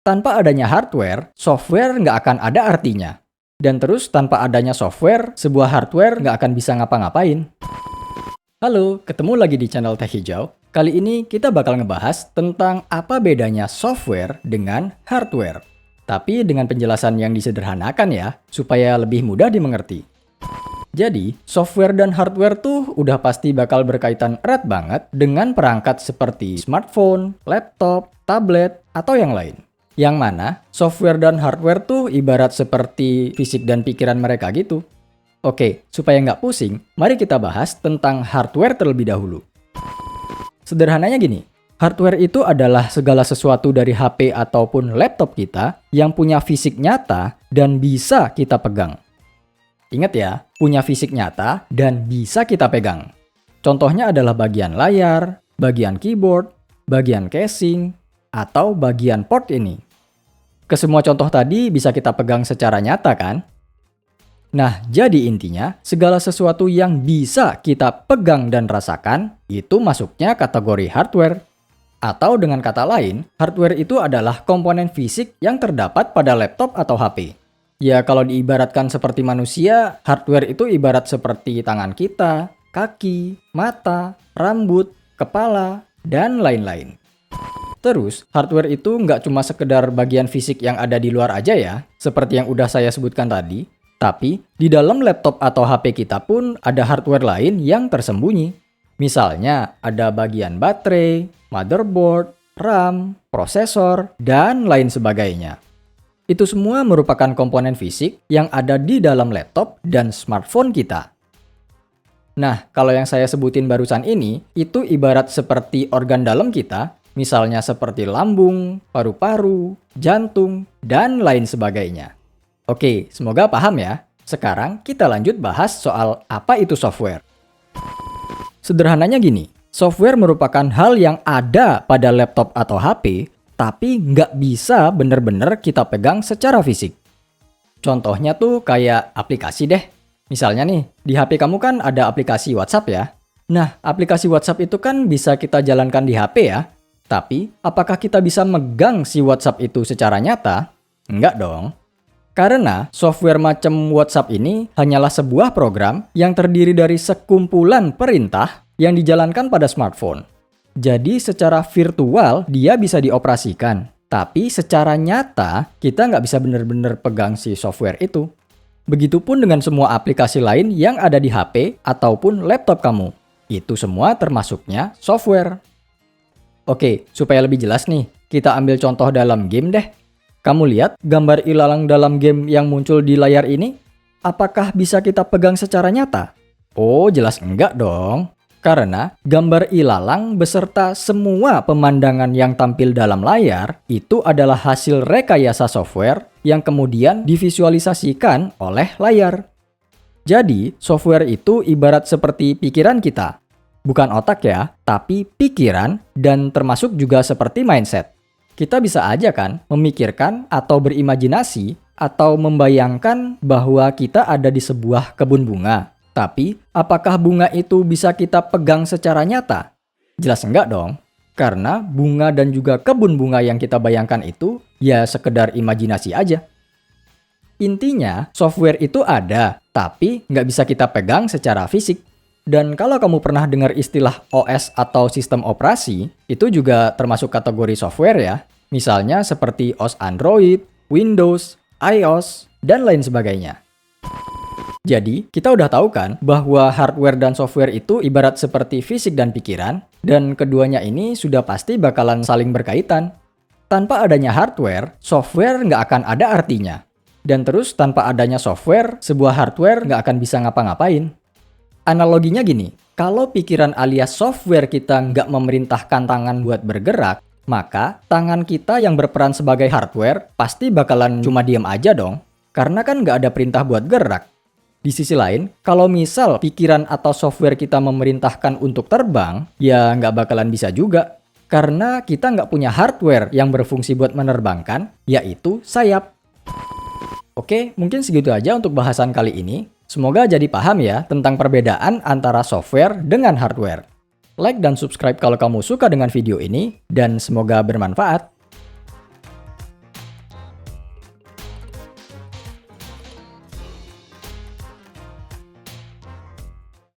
Tanpa adanya hardware, software nggak akan ada artinya. Dan terus tanpa adanya software, sebuah hardware nggak akan bisa ngapa-ngapain. Halo, ketemu lagi di channel Tech Hijau. Kali ini kita bakal ngebahas tentang apa bedanya software dengan hardware. Tapi dengan penjelasan yang disederhanakan ya, supaya lebih mudah dimengerti. Jadi, software dan hardware tuh udah pasti bakal berkaitan erat banget dengan perangkat seperti smartphone, laptop, tablet, atau yang lain. Yang mana, software dan hardware tuh ibarat seperti fisik dan pikiran mereka gitu. Oke, supaya nggak pusing, mari kita bahas tentang hardware terlebih dahulu. Sederhananya gini, hardware itu adalah segala sesuatu dari HP ataupun laptop kita yang punya fisik nyata dan bisa kita pegang. Ingat ya, punya fisik nyata dan bisa kita pegang. Contohnya adalah bagian layar, bagian keyboard, bagian casing, atau bagian port ini. Kesemua contoh tadi bisa kita pegang secara nyata kan? Nah, jadi intinya, segala sesuatu yang bisa kita pegang dan rasakan, itu masuknya kategori hardware. Atau dengan kata lain, hardware itu adalah komponen fisik yang terdapat pada laptop atau HP. Ya, kalau diibaratkan seperti manusia, hardware itu ibarat seperti tangan kita, kaki, mata, rambut, kepala, dan lain-lain. Terus, hardware itu nggak cuma sekedar bagian fisik yang ada di luar aja ya, seperti yang udah saya sebutkan tadi, tapi di dalam laptop atau HP kita pun ada hardware lain yang tersembunyi. Misalnya, ada bagian baterai, motherboard, RAM, prosesor, dan lain sebagainya. Itu semua merupakan komponen fisik yang ada di dalam laptop dan smartphone kita. Nah, kalau yang saya sebutin barusan ini, itu ibarat seperti organ dalam kita, misalnya seperti lambung, paru-paru, jantung, dan lain sebagainya. Oke, semoga paham ya. Sekarang kita lanjut bahas soal apa itu software. Sederhananya gini, software merupakan hal yang ada pada laptop atau HP, tapi nggak bisa bener-bener kita pegang secara fisik. Contohnya tuh kayak aplikasi deh. Misalnya nih, di HP kamu kan ada aplikasi WhatsApp ya. Nah, aplikasi WhatsApp itu kan bisa kita jalankan di HP ya. Tapi, apakah kita bisa megang si WhatsApp itu secara nyata? Enggak dong. Karena software macam WhatsApp ini hanyalah sebuah program yang terdiri dari sekumpulan perintah yang dijalankan pada smartphone. Jadi secara virtual dia bisa dioperasikan, tapi secara nyata kita nggak bisa benar-benar pegang si software itu. Begitupun dengan semua aplikasi lain yang ada di HP ataupun laptop kamu. Itu semua termasuknya software. Oke, supaya lebih jelas nih, kita ambil contoh dalam game deh. Kamu lihat gambar ilalang dalam game yang muncul di layar ini? Apakah bisa kita pegang secara nyata? Oh, jelas enggak dong. Karena gambar ilalang beserta semua pemandangan yang tampil dalam layar itu adalah hasil rekayasa software yang kemudian divisualisasikan oleh layar. Jadi, software itu ibarat seperti pikiran kita. Bukan otak ya, tapi pikiran dan termasuk juga seperti mindset. Kita bisa aja kan memikirkan atau berimajinasi atau membayangkan bahwa kita ada di sebuah kebun bunga. Tapi, apakah bunga itu bisa kita pegang secara nyata? Jelas enggak dong. Karena bunga dan juga kebun bunga yang kita bayangkan itu ya sekedar imajinasi aja. Intinya, software itu ada, tapi nggak bisa kita pegang secara fisik. Dan kalau kamu pernah dengar istilah OS atau sistem operasi, itu juga termasuk kategori software ya. Misalnya seperti OS Android, Windows, iOS, dan lain sebagainya. Jadi, kita udah tahu kan bahwa hardware dan software itu ibarat seperti fisik dan pikiran, dan keduanya ini sudah pasti bakalan saling berkaitan. Tanpa adanya hardware, software nggak akan ada artinya. Dan terus tanpa adanya software, sebuah hardware nggak akan bisa ngapa-ngapain. Analoginya gini, kalau pikiran alias software kita nggak memerintahkan tangan buat bergerak, maka tangan kita yang berperan sebagai hardware pasti bakalan cuma diam aja dong. Karena kan nggak ada perintah buat gerak. Di sisi lain, kalau misal pikiran atau software kita memerintahkan untuk terbang, ya nggak bakalan bisa juga. Karena kita nggak punya hardware yang berfungsi buat menerbangkan, yaitu sayap. Oke, mungkin segitu aja untuk bahasan kali ini. Semoga jadi paham ya tentang perbedaan antara software dengan hardware. Like dan subscribe kalau kamu suka dengan video ini, dan semoga bermanfaat.